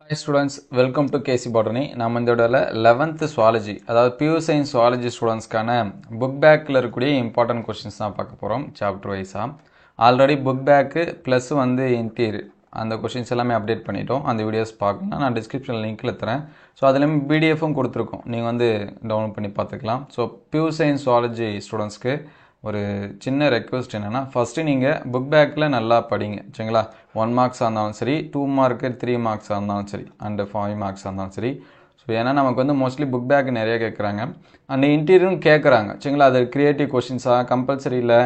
Hi students, welcome to KC Botany. நாம் இந்த இடத்துல 11th zoology அதாவது pure science zoology ஸ்டூடெண்ட்ஸ்க்கான புக் பேக்கில் இருக்கக்கூடிய இம்பார்ட்டன்ட் கொஸ்டின்ஸ் தான் பார்க்க போகிறோம் சாப்டர் வைஸாக. Already book bag plus interior அந்த கொஸ்டின்ஸ் எல்லாமே அப்டேட் பண்ணிட்டோம். அந்த வீடியோஸ் பார்க்கணும்னா நான் டிஸ்கிரிப்ஷன் லிங்க்கில் தரேன். ஸோ அதுலேயும் பிடிஎஃப்பும் கொடுத்துருக்கோம், நீங்கள் டவுன்லோட் பண்ணி பார்த்துக்கலாம். ஸோ பியூர் சயின்ஸ் zoology ஸ்டூடெண்ட்ஸ்க்கு ஒரு சின்ன ரெக்வஸ்ட் என்னென்னா, ஃபஸ்ட்டு நீங்கள் புக் பேக்கில் நல்லா படிங்க சரிங்களா. 1 மார்க்ஸாக இருந்தாலும் சரி, 2 மார்க்கு 3 மார்க்ஸாக இருந்தாலும் சரி, அண்ட் 5 மார்க்ஸாக இருந்தாலும் சரி. ஸோ ஏன்னா நமக்கு மோஸ்ட்லி புக் பேக் நிறைய கேட்குறாங்க, அண்ட் இன்டீரியரும் கேட்குறாங்க சரிங்களா. அது க்ரியேட்டிவ் கொஷின்ஸாக கம்பல்சரியில்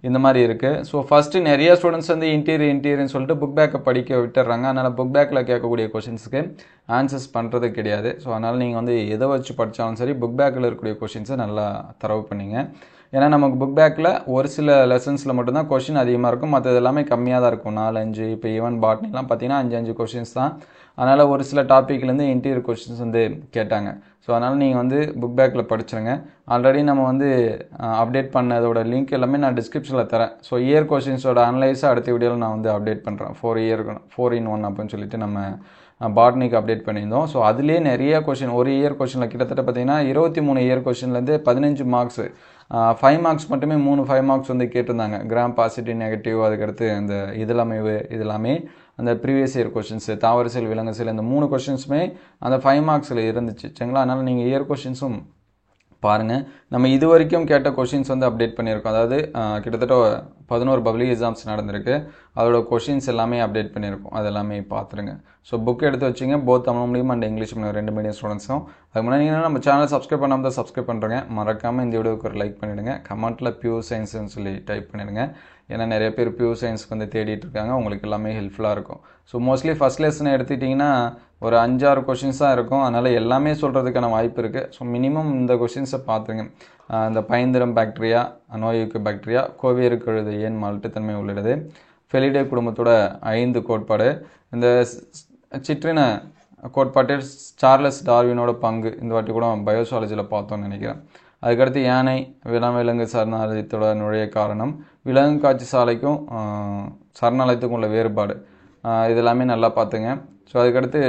இந்த மாதிரி இருக்குது. ஸோ ஃபஸ்ட்டு நிறைய ஸ்டூடெண்ட்ஸ் இன்டீரியர்னு சொல்லிட்டு புக் பேக்கை படிக்க விட்டுறாங்க. அதனால் புக் பேக்கில் கேட்கக்கூடிய கொஷின்ஸுக்கு ஆன்சர்ஸ் பண்ணுறது கிடையாது. ஸோ அதனால் நீங்கள் எதை வச்சு படித்தாலும் சரி, புக் பேக்கில் இருக்கக்கூடிய கொஷின்ஸை நல்லா தரவு பண்ணிங்க. ஏன்னா நமக்கு புக் பேக்கில் ஒரு சில லெசன்ஸில் மட்டும்தான் கொஷின் அதிகமாக இருக்கும், மற்றது எல்லாமே கம்மியாக தான் இருக்கும். 4-5 இப்போ ஈவன் பாட்னிலாம் பார்த்தீங்கன்னா 5 கொஷின்ஸ் தான். அதனால் ஒரு சில டாப்பிக்லேருந்து இன்டீரியர் கொஷின்ஸ் கேட்டாங்க. ஸோ அதனால் நீங்கள் புக் பேக்கில் படிச்சிருங்க. ஆல்ரெடி நம்ம அப்டேட் பண்ணதோட லிங்க் எல்லாமே நான் டிஸ்கிரிப்ஷனில் தரேன். ஸோ இயர் கொஷின்ஸோட அனலைஸாக அடுத்த வீடியோவில் நான் அப்டேட் பண்ணுறேன். 4 in 1 அப்படின்னு சொல்லிட்டு நம்ம பாட்னிக்கு அப்டேட் பண்ணியிருந்தோம். ஸோ அதுலேயே நிறைய கொஷின், ஒரு இயர் கொஷினில் கிட்டத்தட்ட பார்த்தீங்கன்னா 23 இயர் கொஷின்லேருந்து 15 மார்க்ஸு, 5 மார்க்ஸ் மட்டுமே 5 மார்க்ஸ் கேட்டிருந்தாங்க. கிராம் பாசிட்டிவ் நெகட்டிவ், அதுக்கடுத்து அந்த இதெல்லாமே அந்த ப்ரீவியஸ் இயர் கொஷின்ஸு, தாவர செல் விலங்கு செல், இந்த 3 கொஷின்ஸுமே அந்த 5 மார்க்ஸில் இருந்துச்சு சரிங்களா. அதனால் நீங்கள் இயர் கொஷின்ஸும் பாருங்கள். நம்ம இது வரைக்கும் கேட்ட கொஷின்ஸ் அப்டேட் பண்ணியிருக்கோம். அதாவது கிட்டத்தட்ட 11 பப்ளிக் எக்ஸாம்ஸ் நடந்திருக்கு, அதோட கொஷின்ஸ் எல்லாமே அப்டேட் பண்ணியிருக்கோம். அது எல்லாமே பார்த்துருங்க. ஸோ புக் எடுத்து வச்சிங்க, both Tamil medium and English medium 2 medium ஸ்டூடெண்ட்ஸும். அதுக்கு முன்னாடி நீங்கள் நம்ம சேனல் சப்ஸ்கிரைப் பண்ணாமல் தான் சப்ஸ்கிரைப் பண்ணுறேங்க. மறக்காமல் இந்த வீடியோவுக்கு ஒரு லைக் பண்ணிவிடுங்க. கமெண்ட்டில் பியூர் சயின்ஸ்னு சொல்லி டைப் பண்ணிடுங்க. ஏன்னா நிறைய பேர் பியூர் சயின்ஸ்க்கு தேடிட்டு இருக்காங்க, உங்களுக்கு எல்லாமே ஹெல்ப்ஃபுல்லாக இருக்கும். ஸோ மோஸ்ட்லி ஃபஸ்ட் லெசனை எடுத்துக்கிட்டிங்கன்னா ஒரு 5-6 கொஷின்ஸ் தான் இருக்கும். அதனால் எல்லாமே சொல்கிறதுக்கான வாய்ப்பு இருக்குது. ஸோ மினிமம் இந்த கொஷின்ஸை பார்த்துங்க. இந்த பைந்திரம் பாக்டீரியா, நோய்க்கு பாக்டீரியா, கோவியருக்கு எழுது ஏன் மால்ட்டுத்தன்மை உள்ளிடுது, ஃபெலிடே குடும்பத்தோட 5 கோட்பாடு, இந்த சிற்றின கோட்பாட்டில் சார்லஸ் டார்வினோட பங்கு இந்த வாட்டி கூட பயோசாலஜியில் பார்த்தோன்னு நினைக்கிறேன். அதுக்கடுத்து யானை விலங்கு சரணாலயத்தோட நுழைய காரணம், விலங்கு காட்சி சாலைக்கும் சரணாலயத்துக்கும் உள்ள வேறுபாடு, இதெல்லாமே நல்லா பார்த்துங்க. ஸோ அதுக்கடுத்து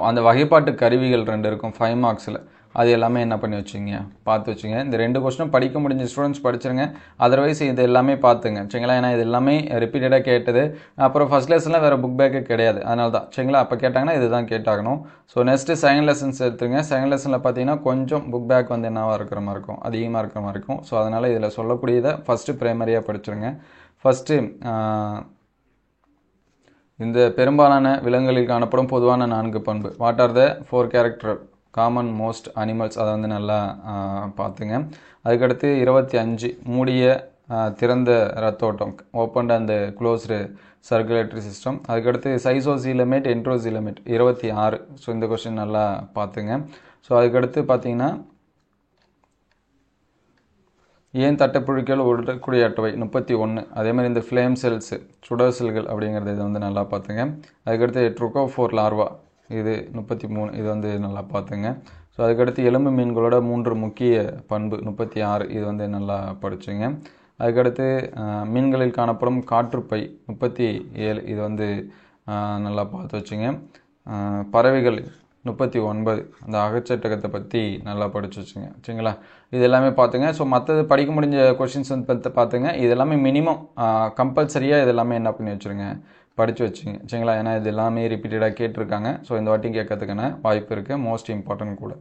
அந்த வகைப்பாட்டு கருவிகள் 2 இருக்கும் 5 மார்க்ஸில், அது எல்லாமே என்ன பண்ணி வச்சுங்க, பார்த்து வச்சுங்க. இந்த 2 கொஸ்டினும் படிக்க முடிஞ்ச ஸ்டூடெண்ட்ஸ் படிச்சிருங்க. அதர்வைஸ் இது எல்லாமே பார்த்துங்க சரிங்களா. ஏன்னா இது எல்லாமே ரிப்பீட்டடாக கேட்டது. அப்புறம் ஃபஸ்ட் லெசனில் வேறு புக் பேக்கே கிடையாது, அதனால தான் சரிங்களா. அப்போ கேட்டாங்கன்னா இதுதான் கேட்டாகணும். ஸோ நெக்ஸ்ட்டு செகண்ட் லெசன்ஸ் எடுத்துருங்க. செகண்ட் லெசனில் பார்த்தீங்கன்னா கொஞ்சம் புக் பேக் என்னவாக இருக்கிற மாதிரி இருக்கும், அதிகமாக இருக்கிற மாதிரி இருக்கும். ஸோ அதனால் இதில் சொல்லக்கூடியதை ஃபஸ்ட்டு ப்ரைமரியாக படிச்சிருங்க. ஃபஸ்ட்டு இந்த பெரும்பாலான விலங்குகளில் காணப்படும் பொதுவான 4 பண்பு, what are the 4 character common most animals, அதை நல்லா பார்த்துங்க. அதுக்கடுத்து 25 மூடிய திறந்த ரத்தோட்டம், open and closed circulatory system. அதுக்கடுத்து சைசோசீலமேட் என்ட்ரோசீலமேட் 26. ஸோ இந்த கொஸ்டின் நல்லா பார்த்துங்க. ஸோ அதுக்கடுத்து பார்த்தீங்கன்னா ஏன் தட்டைப்புழுக்கள் உடற்குடியற்றவை 31. அதே மாதிரி இந்த ஃப்ளேம் செல்ஸு சுடர் செல்கள் அப்படிங்கிறது இது நல்லா பார்த்துங்க. அதுக்கடுத்து ட்ருகோஃபோர் லார்வா இது 33, இது நல்லா பார்த்துங்க. ஸோ அதுக்கடுத்து எலும்பு மீன்களோட 3 முக்கிய பண்பு 36, இது நல்லா படிச்சுங்க. அதுக்கடுத்து மீன்களில் காணப்படும் காற்றுப்பை 37, இது நல்லா பார்த்து வச்சுங்க. பறவைகள் 39, அந்த அகச்சட்டகத்தை பற்றி நல்லா படித்து வச்சுங்க சரிங்களா. இது எல்லாமே பார்த்துங்க. ஸோ மற்றது படிக்க முடிஞ்ச கொஷின்ஸ் பார்த்துங்க. இது எல்லாமே மினிமம் கம்பல்சரியாக இது எல்லாமே என்ன பண்ணி வச்சுருங்க, படித்து வச்சுங்க சரிங்களா. ஏன்னா இது எல்லாமே ரிப்பீட்டடாக கேட்டிருக்காங்க. ஸோ இந்த வாட்டி கேட்கறதுக்கான வாய்ப்பு இருக்குது, மோஸ்ட் இம்பார்ட்டன்ட் கூட.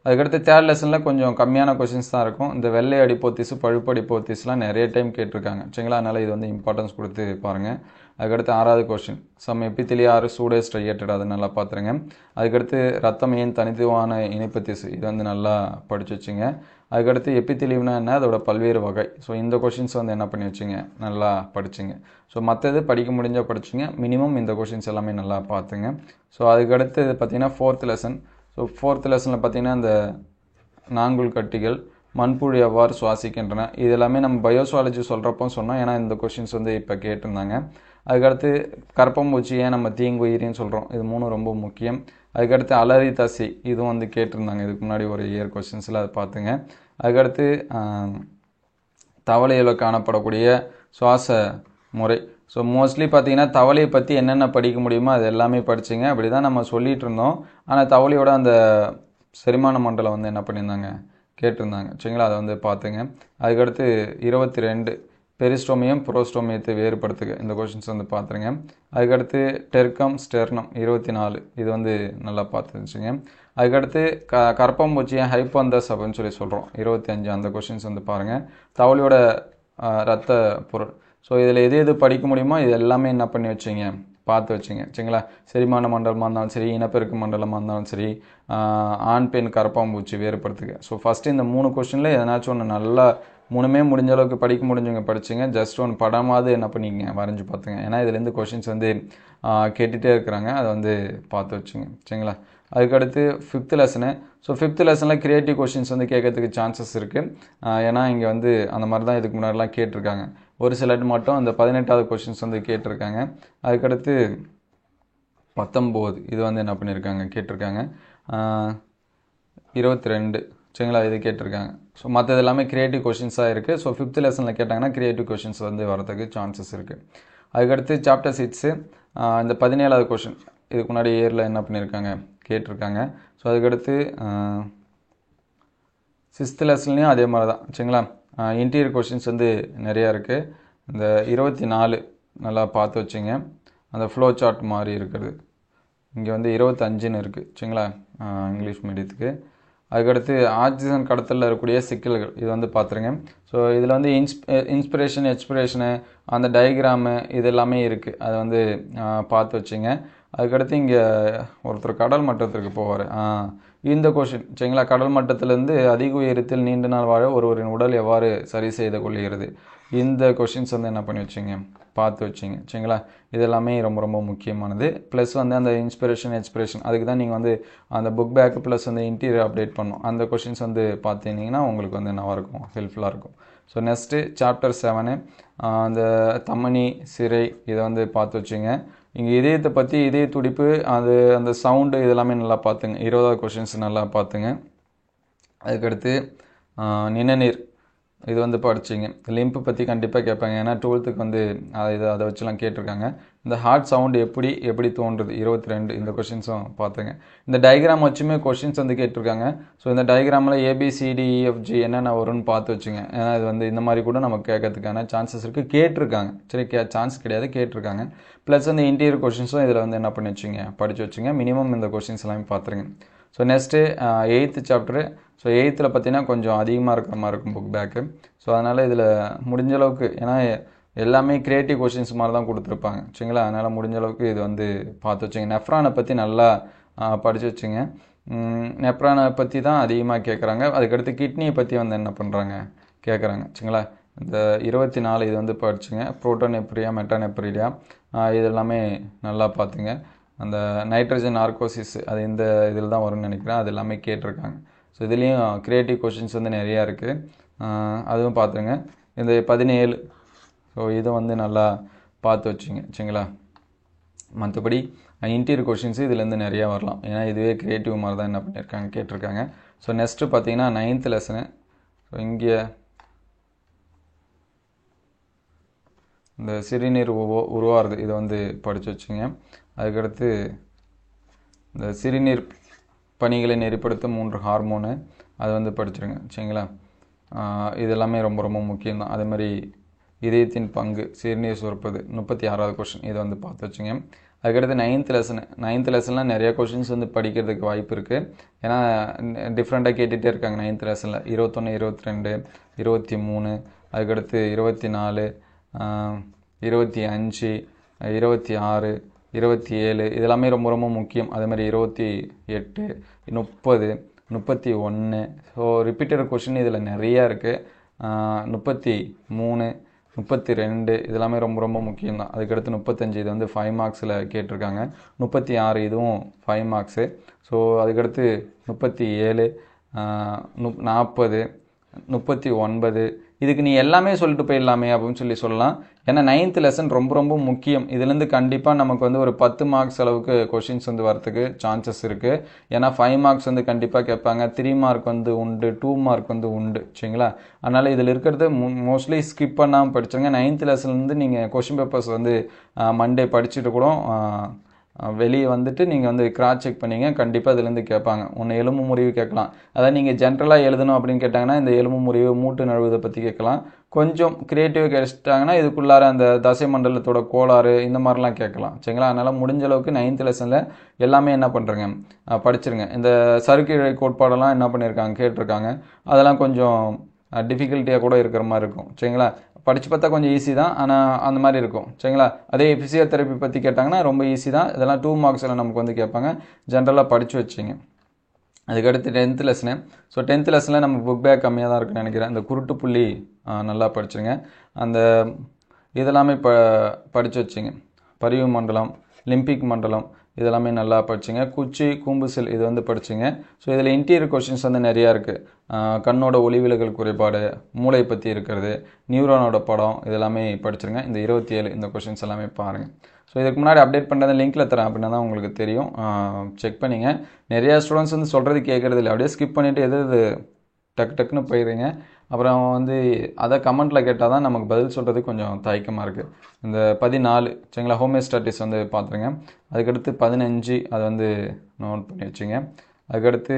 அதுக்கடுத்து தேர்ட் லெசனில் கொஞ்சம் கம்மியான கொஷின்ஸ் தான் இருக்கும். இந்த வெள்ளை அடிப்போத்திஸ், பழுப்பு அடிப்போத்திஸ்லாம் நிறைய டைம் கேட்டிருக்காங்க சரிங்களா. அதனால் இது இம்பார்ட்டன்ஸ் கொடுத்து பாருங்கள். அதுக்கடுத்து 6வது கொஸ்டின், சம் எபித்திலியார் சூடே ஸ்ட்ரையேட்டட், அது நல்லா பார்த்துருங்க. அதுக்கடுத்து ரத்தம் ஏன் தனித்துவமான இணைப்பு திசு, இது நல்லா படித்து வச்சுங்க. அதுக்கடுத்து எபித்திலியம்னா என்ன, அதோட பல்வேறு வகை. ஸோ இந்த கொஷின்ஸ் என்ன பண்ணி வச்சுங்க, நல்லா படிச்சுங்க. ஸோ மற்றது படிக்க முடிஞ்சால் படிச்சுங்க, மினிமம் இந்த கொஷின்ஸ் எல்லாமே நல்லா பார்த்துங்க. ஸோ அதுக்கடுத்து பார்த்தீங்கன்னா 4th லெசன். ஸோ 4th லெசனில் பார்த்தீங்கன்னா இந்த நாங்குள் கட்டிகள் மண்புழு எவ்வாறு சுவாசிக்கின்றன, இது எல்லாமே நம்ம பயோசாலஜி சொல்கிறப்போ சொன்னோம். ஏன்னா இந்த கொஷின்ஸ் இப்போ கேட்டிருந்தாங்க. அதுக்கடுத்து கற்பம்பூச்சி ஏன் நம்ம தீங்குயிரின்னு சொல்கிறோம், இது 3 ரொம்ப முக்கியம். அதுக்கடுத்து அலரி தசி, இதுவும் கேட்டிருந்தாங்க இதுக்கு முன்னாடி ஒரு இயர் கொஷின்ஸில், அதை பார்த்துங்க. அதுக்கடுத்து தவளையில் காணப்படக்கூடிய சுவாச முறை, ஸோ மோஸ்ட்லி பார்த்தீங்கன்னா தவளையை பற்றி என்னென்ன படிக்க முடியுமோ அது எல்லாமே படிச்சிங்க. அப்படி தான் நம்ம சொல்லிகிட்டு இருந்தோம். ஆனால் தவளையோட அந்த செரிமான மண்டலம் வந்து என்ன பண்ணியிருந்தாங்க, கேட்டிருந்தாங்க. சரிங்களா, அதை வந்து பார்த்துங்க. அதுக்கடுத்து 22 பெரிஸ்டோமியம் புரோஸ்டோமியத்தை வேறுபடுத்துக, இந்த கொஷின்ஸ் வந்து பார்த்துருங்க. அதுக்கடுத்து டெர்க்கம் ஸ்டெர்னம் 24, இது வந்து நல்லா பார்த்துச்சுங்க. அதுக்கடுத்து கரப்பாம்பூச்சியை ஹைப்பந்தஸ் அப்படின்னு சொல்லி சொல்கிறோம், 25, அந்த கொஷின்ஸ் வந்து பாருங்கள். தவளையோட இரத்த பொருள். ஸோ இதில் எது எது படிக்க முடியுமோ இது எல்லாமே என்ன பண்ணி வச்சிங்க, பார்த்து வச்சுங்க. சரிங்களா, செரிமான மண்டலமாக இருந்தாலும் சரி, இனப்பெருக்க மண்டலமாக இருந்தாலும் சரி, ஆண் பெண் கரப்பாம்பூச்சி வேறுபடுத்துக. ஸோ ஃபஸ்ட்டு இந்த 3 கொஷினில் எதனாச்சும் ஒன்று நல்லா 3மே முடிஞ்ச அளவுக்கு படிக்க முடிஞ்சவங்க படிச்சுங்க. ஜஸ்ட் ஒன்று படமாவது என்ன பண்ணிக்கங்க, வரைஞ்சி பார்த்துங்க. ஏன்னா இதுலேருந்து கொஷின்ஸ் வந்து கேட்டுகிட்டே இருக்கிறாங்க, அதை வந்து பார்த்து வச்சுங்க. சரிங்களா, அதுக்கடுத்து 5th லெசனு. ஸோ 5th லெசனில் கிரியேட்டிவ் கொஷின்ஸ் வந்து கேட்கறதுக்கு சான்சஸ் இருக்குது. ஏன்னா இங்கே வந்து அந்த மாதிரி தான் இதுக்கு முன்னாடிலாம் கேட்டிருக்காங்க. ஒரு சிலர் மட்டும் அந்த 18வது கொஷின்ஸ் வந்து கேட்டிருக்காங்க. அதுக்கடுத்து 19, இது வந்து என்ன பண்ணியிருக்காங்க, கேட்டிருக்காங்க. 22, சரிங்களா, இது கேட்டிருக்காங்க. ஸோ மற்றது எல்லாமே கிரியேட்டிவ் கொஷின்ஸாக இருக்குது. ஸோ 5th லெசனில் கேட்டாங்கன்னா கிரியேட்டிவ் கொஷின்ஸ் வந்து வரதுக்கு சான்சஸ் இருக்குது. அதுக்கடுத்து சாப்டர் 6, இந்த 17வது கொஷின் இதுக்கு முன்னாடி இயரில் என்ன பண்ணியிருக்காங்க, கேட்டிருக்காங்க. ஸோ அதுக்கடுத்து 6th லெசன்லேயும் அதே மாதிரி தான். சரிங்களா, இன்டீரியர் கொஷின்ஸ் வந்து நிறையா இருக்குது. இந்த 24 நல்லா பார்த்து வச்சுங்க. அந்த ஃப்ளோ சார்ட் மாதிரி இருக்கிறது இங்கே வந்து 25ன்னு இருக்குது. சரிங்களா, இங்கிலீஷ் மீடியத்துக்கு. அதுக்கடுத்து ஆக்சிஜன் கடத்தலில் இருக்கக்கூடிய சிக்கல்கள், இது வந்து பார்த்துருங்க. ஸோ இதில் வந்து இன்ஸ்பிரேஷன் எக்ஸ்பிரேஷனு அந்த டயக்ராமு இது எல்லாமே இருக்குது, அதை வந்து பார்த்து வச்சுங்க. அதுக்கடுத்து இங்கே ஒருத்தர் கடல் மட்டத்திற்கு போவார், இந்த கொஷின். சரிங்களா, கடல் மட்டத்திலேருந்து அதிக உயரத்தில் நீண்ட நாள் வாழ ஒருவரின் உடல் எவ்வாறு சரி செய்து கொள்கிறது, இந்த கொஷின்ஸ் வந்து என்ன பண்ணி வச்சிங்க, பார்த்து வச்சிங்க. சரிங்களா, இது எல்லாமே ரொம்ப ரொம்ப முக்கியமானது. ப்ளஸ் வந்து அந்த இன்ஸ்பிரேஷன் எக்ஸ்பிரேஷன் அதுக்கு தான் நீங்கள் வந்து அந்த புக் பேக் ப்ளஸ் வந்து இன்டீரியர் அப்டேட் பண்ணணும். அந்த கொஷின்ஸ் வந்து பார்த்துட்டிங்கன்னா உங்களுக்கு வந்து என்னவாக இருக்கும், ஹெல்ப்ஃபுல்லாக இருக்கும். ஸோ நெக்ஸ்ட்டு சாப்டர் 7, அந்த தமனி சிறை, இதை வந்து பார்த்து வச்சுங்க. இங்கே இதயத்தை பற்றி இதய துடிப்பு அது அந்த சவுண்டு இதெல்லாமே நல்லா பார்த்துங்க. 20வது கொஷின்ஸ் நல்லா பார்த்துங்க. அதுக்கடுத்து நிணநீர், இது வந்து படிச்சிங்க. லிம்பு பற்றி கண்டிப்பாக கேட்பாங்க, ஏன்னா 12th வந்து அதை வச்சுலாம் கேட்டிருக்காங்க. இந்த ஹார்ட் சவுண்டு எப்படி தோன்றுது, 22, இந்த கொஷின்ஸும் பார்த்துங்க. இந்த டயக்ராம் வச்சுமே கொஷின்ஸ் வந்து கேட்டிருக்காங்க. ஸோ இந்த டயக்ராமில் ABCDEFG என்னென்ன வரும்னு பார்த்து வச்சுங்க. ஏன்னா இது வந்து இந்த மாதிரி கூட நமக்கு கேட்கறதுக்கான சான்சஸ் இருக்குது, கேட்டிருக்காங்க. சரி, சான்ஸ் கிடையாது, கேட்டிருக்காங்க. ப்ளஸ் வந்து இன்டீரியர் கொஷின்ஸும் இதில் வந்து என்ன பண்ணி வச்சுங்க, படித்து வச்சுங்க. மினிமம் இந்த கொஷின்ஸ் எல்லாமே பார்த்துருங்க. So next 8th chapter. So 8th பார்த்தீங்கன்னா கொஞ்சம் அதிகமாக இருக்கிற மாதிரி இருக்கும் புக் பேக்கு. ஸோ அதனால் இதில் முடிஞ்ச அளவுக்கு, ஏன்னா எல்லாமே கிரியேட்டிவ் கொஷின்ஸ் மாதிரி தான் கொடுத்துருப்பாங்க. சரிங்களா, அதனால் முடிஞ்ச அளவுக்கு இது வந்து பார்த்து வச்சுங்க. நெஃப்ரானை பற்றி நல்லா படித்து வச்சுங்க. நெஃப்ரானை பற்றி தான் அதிகமாக கேட்குறாங்க. அதுக்கடுத்து கிட்னியை பற்றி வந்து என்ன பண்ணுறாங்க, கேட்குறாங்க. சரிங்களா, இந்த 24 இது வந்து படிச்சுங்க. புரோட்டோநெப்ரியா மெட்டாநெப்ரியா இது எல்லாமே நல்லா பார்த்துங்க. அந்த நைட்ரஜன் நார்கோசிஸ் அது இந்த இதில் தான் வரும்னு நினைக்கிறேன், அது எல்லாமே கேட்டிருக்காங்க. ஸோ இதுலேயும் கிரியேட்டிவ் கொஷின்ஸ் வந்து நிறையா இருக்குது, அதுவும் பார்த்துருங்க. இந்த 17, ஸோ இதை வந்து நல்லா பார்த்து வச்சுங்க. சரிங்களா, மற்றபடி இன்டீரியர் கொஷின்ஸு இதுலேருந்து நிறையா வரலாம், ஏன்னா இதுவே கிரியேட்டிவ் மாதிரி தான் என்ன பண்ணியிருக்காங்க, கேட்டிருக்காங்க. ஸோ நெக்ஸ்ட்டு பார்த்தீங்கன்னா 9th லெசனு. ஸோ இங்கே இந்த சிறுநீர் உருவாகிறது, இதை வந்து படித்து வச்சுங்க. அதுக்கடுத்து இந்த சிறுநீர் பணிகளை நெறிப்படுத்தும் 3 ஹார்மோனு, அது வந்து படிச்சிருங்க. சரிங்களா, இது எல்லாமே ரொம்ப ரொம்ப முக்கியம்தான். அதே மாதிரி இதயத்தின் பங்கு சிறுநீர் சுரப்பது 36வது கொஷின், இதை வந்து பார்த்து வச்சுங்க. அதுக்கடுத்து 9th லெசனு. 9th லெசனில் நிறையா கொஷின்ஸ் வந்து படிக்கிறதுக்கு வாய்ப்பு இருக்குது, ஏன்னா டிஃப்ரெண்ட்டாக கேட்டுகிட்டே இருக்காங்க 9th லெசனில். 21, 22, 23, அதுக்கடுத்து 24, 25, 26, 27 இதெல்லாமே ரொம்ப ரொம்ப முக்கியம். அதே மாதிரி 28, 30, 31. ஸோ ரிப்பீட்டட் கொஷின் இதில் நிறையா இருக்குது. 33, 32 இதெல்லாமே ரொம்ப ரொம்ப முக்கியம்தான். அதுக்கடுத்து 35, இது வந்து 5 மார்க்ஸில் கேட்டிருக்காங்க. 36 இதுவும் 5 மார்க்ஸு. ஸோ அதுக்கடுத்து 37, 40, 39. இதுக்கு நீ எல்லாமே சொல்லிட்டு போயிடலாமே அப்படின்னு சொல்லலாம். ஏன்னா 9th லெசன் ரொம்ப ரொம்ப முக்கியம். இதுலேருந்து கண்டிப்பாக நமக்கு வந்து ஒரு 10 மார்க்ஸ் அளவுக்கு கொஷின்ஸ் வந்து வரத்துக்கு சான்சஸ் இருக்குது. ஏன்னா 5 மார்க்ஸ் வந்து கண்டிப்பாக கேட்பாங்க, 3 மார்க் வந்து உண்டு, 2 மார்க் வந்து உண்டு. சரிங்களா? அதனால் இதில் இருக்கிறது மோஸ்ட்லி ஸ்கிப் பண்ணாமல் படிச்சுருங்க. 9th லெசன்லேருந்து நீங்கள் கொஷின் பேப்பர்ஸ் வந்து மண்டே படிச்சுட்டு கூட வெளியே வந்துட்டு நீங்கள் வந்து கிராஸ் செக் பண்ணிங்க, கண்டிப்பாக இதுலேருந்து கேட்பாங்க. ஒன்று எலும்பு முறிவு கேட்கலாம். அதாவது நீங்கள் ஜென்ரலாக எழுதணும் அப்படின்னு கேட்டாங்கன்னா இந்த எலும்பு முறிவு, மூட்டு நழுவுதை பற்றி கேட்கலாம். கொஞ்சம் க்ரியேட்டிவ் கிடைச்சிட்டாங்கன்னா இதுக்குள்ளார அந்த தசை மண்டலத்தோட கோளாறு இந்த மாதிரிலாம் கேட்கலாம். சரிங்களா? அதனால் முடிஞ்ச அளவுக்கு 9th லெசனில் எல்லாமே என்ன பண்ணுறேங்க, படிச்சிருங்க. இந்த சறுக்கு கோட்பாடெல்லாம் என்ன பண்ணியிருக்காங்க, கேட்டிருக்காங்க. அதெல்லாம் கொஞ்சம் டிஃபிகல்ட்டியாக கூட இருக்கிற மாதிரி இருக்கும். சரிங்களா? படித்து பார்த்தா கொஞ்சம் ஈஸி தான், ஆனால் அந்த மாதிரி இருக்கும். சரிங்களா? அதே ஃபிசியோதெரப்பி பற்றி கேட்டாங்கன்னா ரொம்ப ஈஸி தான். இதெல்லாம் 2 மார்க்ஸில் நமக்கு வந்து கேட்பாங்க. ஜென்ரலாக படித்து வச்சிங்க. அதுக்கடுத்து 10th லெசனு. ஸோ 10th லெசனில் நம்ம புக் பேக் கம்மியாக தான் இருக்குன்னு நினைக்கிறேன். இந்த குருட்டு புள்ளி நல்லா படிச்சுருங்க. அந்த இதெல்லாமே படித்து வச்சிங்க. பரிவு மண்டலம், லிம்பிக் மண்டலம் இதெல்லாமே நல்லா படிச்சுங்க. குச்சி, கூம்பு செல் இது வந்து படிச்சுங்க. ஸோ இதில் இன்டீரியர் கொஷின்ஸ் வந்து நிறையா இருக்குது. கண்ணோட ஒளிவிலகல் குறைபாடு, மூளை பற்றி இருக்கிறது, நியூரானோட படம் இதெல்லாமே படிச்சுருங்க. இந்த 27 இந்த கொஷின்ஸ் எல்லாமே பாருங்கள். ஸோ இதுக்கு முன்னாடி அப்டேட் பண்ணுறத லிங்க்கில் தரேன், அப்படின்னா தான் உங்களுக்கு தெரியும். செக் பண்ணிங்க. நிறையா ஸ்டூடெண்ட்ஸ் வந்து சொல்கிறது கேட்குறது இல்லை, அப்படியே ஸ்கிப் பண்ணிவிட்டு எது டக்குன்னு போயிடுறீங்க. அப்புறம் வந்து அதை கமெண்ட்டில் கேட்டால் தான் நமக்கு பதில் சொல்கிறதுக்கு கொஞ்சம் தயக்கமாக இருக்குது. இந்த 14 சரிங்களா, ஹோமியோஸ்டாட்டிஸ் வந்து பார்த்துருங்க. அதுக்கடுத்து 15 அதை வந்து நோட் பண்ணி வச்சுங்க. அதுக்கடுத்து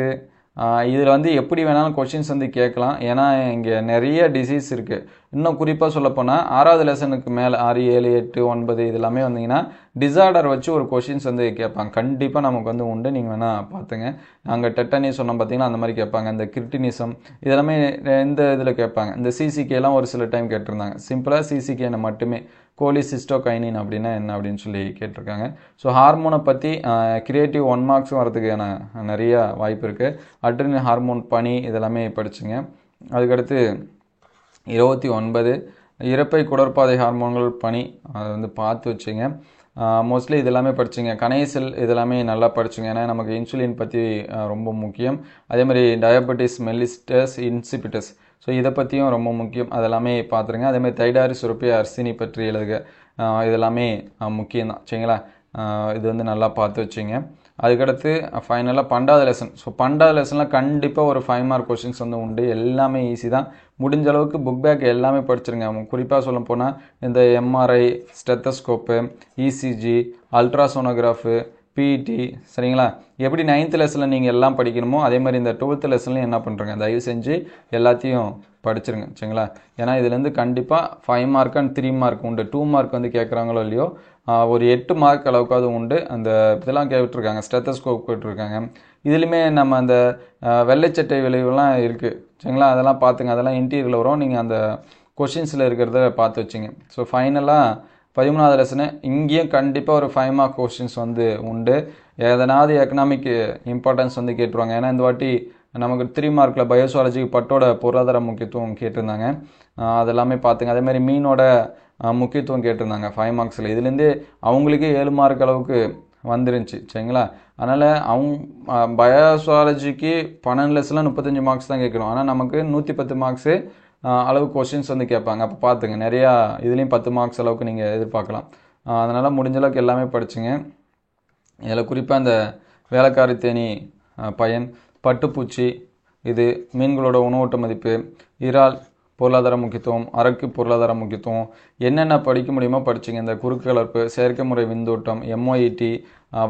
இதில் வந்து எப்படி வேணாலும் கொஷின்ஸ் வந்து கேட்கலாம். ஏன்னா இங்கே நிறைய டிசீஸ் இருக்குது. இன்னும் குறிப்பாக சொல்லப்போனால் 6வது லெசனுக்கு மேலே 6, 7, 8, 9 இது எல்லாமே வந்தீங்கன்னா டிசார்டர் வச்சு ஒரு கொஷின்ஸ் வந்து கேட்பாங்க. கண்டிப்பாக நமக்கு வந்து உண்டு, நீங்கள் வேணால் பார்த்துங்க. நாங்கள் டெட்டனி சொன்னோம் பார்த்தீங்கன்னா, அந்த மாதிரி கேட்பாங்க. இந்த கிரிட்டினிசம் இதெல்லாமே இந்த இதில் கேட்பாங்க. இந்த சிசிகேலாம் ஒரு சில டைம் கேட்டிருந்தாங்க. சிம்பிளாக சிசிகேனை மட்டுமே கோலிசிஸ்டோகைனின் அப்படின்னா என்ன அப்படின்னு சொல்லி கேட்டிருக்காங்க. ஸோ ஹார்மோனை பற்றி கிரியேட்டிவ் 1 மார்க்ஸும் வரதுக்கான நிறைய வாய்ப்பு இருக்குது. அட்ரினல் ஹார்மோன், பனி இதெல்லாமே படிச்சுங்க. அதுக்கடுத்து 29 இரைப்பை குடற்பாதை ஹார்மோன்கள், பனி அதை வந்து பார்த்து வச்சுங்க. மோஸ்ட்லி இதெல்லாமே படிச்சுங்க. கணைசல் இதெல்லாமே நல்லா படிச்சுங்க. ஏன்னா நமக்கு இன்சுலின் பற்றி ரொம்ப முக்கியம். அதே மாதிரி டயபெட்டிஸ் மெல்லிட்டஸ் இன்சிபிட்டஸ், ஸோ இதை பற்றியும் ரொம்ப முக்கியம். அதெல்லாமே பார்த்துருங்க. அதேமாதிரி தைடாரி சுரப்பி, அர்சினி பற்றி எழுதுக, இதெல்லாமே முக்கியம்தான். சரிங்களா? இது வந்து நல்லா பார்த்து வச்சுங்க. அதுக்கடுத்து ஃபைனலாக 12வது லெசன். ஸோ 12வது லெசனில் கண்டிப்பாக ஒரு 5 மார்க் கொஷின்ஸ் வந்து உண்டு. எல்லாமே ஈஸி தான். முடிஞ்ச அளவுக்கு புக் பேக் எல்லாமே படிச்சிருங்க. குறிப்பாக சொல்ல போனால் இந்த எம்ஆர்ஐ, ஸ்டெத்தஸ்கோப்பு, இசிஜி, அல்ட்ராசோனோகிராஃபு, பிஇடி சரிங்களா? எப்படி 9th லெசனில் நீங்கள் எல்லாம் படிக்கணுமோ அதே மாதிரி இந்த 12th லெசன்லையும் என்ன பண்ணுறங்க, தயவு செஞ்சு எல்லாத்தையும் படிச்சிருங்க. சரிங்களா? ஏன்னா இதுலேருந்து கண்டிப்பாக 5 மார்க் அண்ட் 3 மார்க் உண்டு. 2 மார்க் வந்து கேட்குறாங்களோ இல்லையோ ஒரு 8 மார்க் அளவுக்காவது உண்டு. அந்த இதெல்லாம் கேட்டுருக்காங்க, ஸ்டெத்தஸ்கோப் கேட்டுருக்காங்க. இதுலேயுமே நம்ம அந்த வெள்ளைச்சட்டை விளைவுலாம் இருக்குது. சரிங்களா? அதெல்லாம் பார்த்துங்க. அதெல்லாம் இன்டீரியரில் வரும். நீங்கள் அந்த கொஷின்ஸில் இருக்கிறத பார்த்து வச்சுங்க. ஸோ ஃபைனலாக 13வது லெசனு. இங்கேயும் கண்டிப்பாக ஒரு 5 மார்க் கொஷின்ஸ் வந்து உண்டு. எதனாவது எக்கனாமிக் இம்பார்ட்டன்ஸ் வந்து கேட்டுருவாங்க. ஏன்னா இந்த வாட்டி நமக்கு 3 மார்க்கில் பயோசாலஜி பட்டோட பொருளாதார முக்கியத்துவம் கேட்டிருந்தாங்க. அதெல்லாமே பார்த்துங்க. அதேமாதிரி மீனோட முக்கியத்துவம் கேட்டிருந்தாங்க 5 மார்க்ஸில். இதுலேருந்து அவங்களுக்கே 7 மார்க் அளவுக்கு வந்துருந்துச்சு. சரிங்களா? அதனால் பயோசாலஜிக்கு 12 லெசனில் 35 மார்க்ஸ் தான் கேட்கணும். ஆனால் நமக்கு 110 மார்க்ஸு அளவு கொஷின்ஸ் வந்து கேட்பாங்க. அப்போ பார்த்துங்க, நிறையா இதுலேயும் 10 மார்க்ஸ் அளவுக்கு நீங்கள் எதிர்பார்க்கலாம். அதனால் முடிஞ்ச அளவுக்கு எல்லாமே படிச்சுங்க. இதில் குறிப்பாக இந்த வேலைக்காரி தேனி பயன், பட்டுப்பூச்சி, இது மீன்களோட உணவூட்ட மதிப்பு, இறால் பொருளாதார முக்கியத்துவம், அரக்கு பொருளாதார முக்கியத்துவம், என்னென்ன படிக்க முடியுமோ படிச்சுங்க. இந்த குறுக்கு கலர்ப்பு, செயற்கை முறை விந்தோட்டம், எம்ஒஇடி,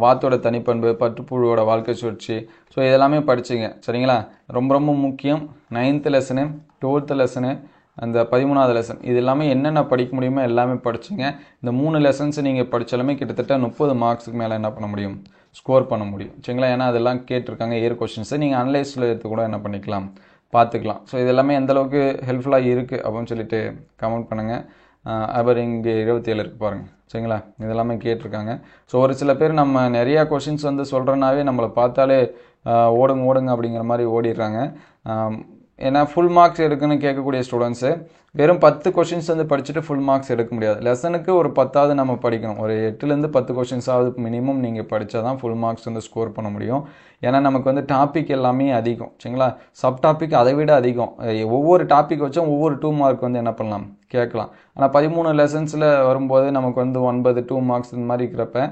வாத்தோட தனிப்பண்பு, பட்டுப்புழுவோட வாழ்க்கை சுழற்சி, ஸோ இதெல்லாமே படிச்சுங்க. சரிங்களா? ரொம்ப ரொம்ப முக்கியம். 9th லெசனு, 12th லெசனு, அந்த 13வது லெசன் இது எல்லாமே என்னென்ன படிக்க முடியுமோ எல்லாமே படிச்சுங்க. இந்த 3 லெசன்ஸ் நீங்கள் படித்தாலுமே கிட்டத்தட்ட 30 மார்க்ஸுக்கு மேலே என்ன பண்ண முடியும், ஸ்கோர் பண்ண முடியும். சரிங்களா? ஏன்னா அதெல்லாம் கேட்டிருக்காங்க ஏர் கொஷின்ஸை. நீங்கள் அனலைஸில் எடுத்து கூட என்ன பண்ணிக்கலாம், பார்த்துக்கலாம். ஸோ இது எல்லாமே எந்தளவுக்கு ஹெல்ப்ஃபுல்லாக இருக்குது அப்படின்னு சொல்லிட்டு கமெண்ட் பண்ணுங்கள். அப்புறம் இங்கே 27 இருக்குது பாருங்கள். சரிங்களா? இதெல்லாமே கேட்டிருக்காங்க. ஸோ ஒரு சில பேர் நம்ம நிறையா கொஷின்ஸ் வந்து சொல்கிறனாவே நம்மளை பார்த்தாலே ஓடுங்க அப்படிங்கிற மாதிரி ஓடிடுறாங்க. ஏன்னா ஃபுல் மார்க்ஸ் எடுக்குன்னு கேட்கக்கூடிய ஸ்டூடெண்ட்ஸு வெறும் 10 கொஷின்ஸ் வந்து படிச்சுட்டு ஃபுல் மார்க்ஸ் எடுக்க முடியாது. லெசனுக்கு ஒரு 10ஆவது நம்ம படிக்கணும். ஒரு 8லேருந்து 10 கொஷின்ஸாவது மினிமம் நீங்கள் படித்தா தான் ஃபுல் மார்க்ஸ் வந்து ஸ்கோர் பண்ண முடியும். ஏன்னா நமக்கு வந்து டாபிக் எல்லாமே அதிகம் சரிங்களா. சப் டாபிக் அதை விட அதிகம். ஒவ்வொரு டாபிக் வச்சும் ஒவ்வொரு 2 மார்க் வந்து என்ன பண்ணலாம் கேட்கலாம். ஆனால் 13 லெசன்ஸில் வரும்போது நமக்கு வந்து 9 2 மார்க்ஸ் இந்த மாதிரி இருக்கிறப்ப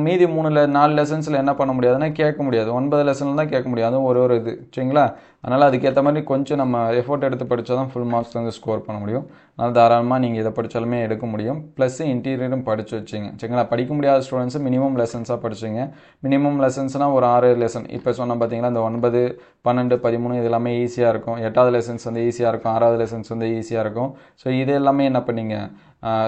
மீதி 4 லெசன்ஸில் என்ன பண்ண முடியாதுன்னா கேட்க முடியாது. 9 லெசனில் தான் கேட்க முடியாது ஒரு இது சரிங்களா. அதனால் அதுக்கேற்ற மாதிரி கொஞ்சம் நம்ம எஃபோர்ட் எடுத்து படித்தா தான் ஃபுல் மார்க்ஸ் வந்து ஸ்கோர் பண்ண முடியும். அதனால் தாராளமாக நீங்கள் இதை படித்தாலுமே எடுக்க முடியும். ப்ளஸ் இன்டீரியரும் படித்து வச்சிங்க சரிங்களா. படிக்க முடியாத ஸ்டூடெண்ட்ஸு மினிமம் லெசன்ஸாக படிச்சிங்க. மினிமம் லெசன்ஸ்னால் ஒரு 6 லெசன் இப்போ சொன்னால் பார்த்தீங்கன்னா இந்த 9 12 13 இது எல்லாமே ஈஸியாக இருக்கும். 8வது லெசன்ஸ் வந்து ஈஸியாக இருக்கும். 6வது லெசன்ஸ் வந்து ஈஸியாக இருக்கும். ஸோ இது எல்லாமே என்ன பண்ணீங்க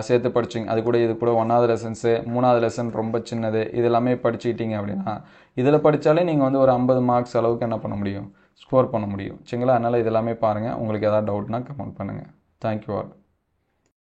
சேர்த்து படிச்சிங்க. அது கூட இது கூட 1வது லெசன்ஸு 3வது லெசன் ரொம்ப சின்னது இது எல்லாமே படிச்சுக்கிட்டீங்க அப்படின்னா இதில் படித்தாலே நீங்கள் வந்து ஒரு 50 மார்க்ஸ் அளவுக்கு என்ன பண்ண முடியும் ஸ்கோர் பண்ண முடியும் சரிங்களா. அதனால் இது எல்லாமே பாருங்கள். உங்களுக்கு எதாவது டவுட்னா கமெண்ட் பண்ணுங்கள். Thank you all.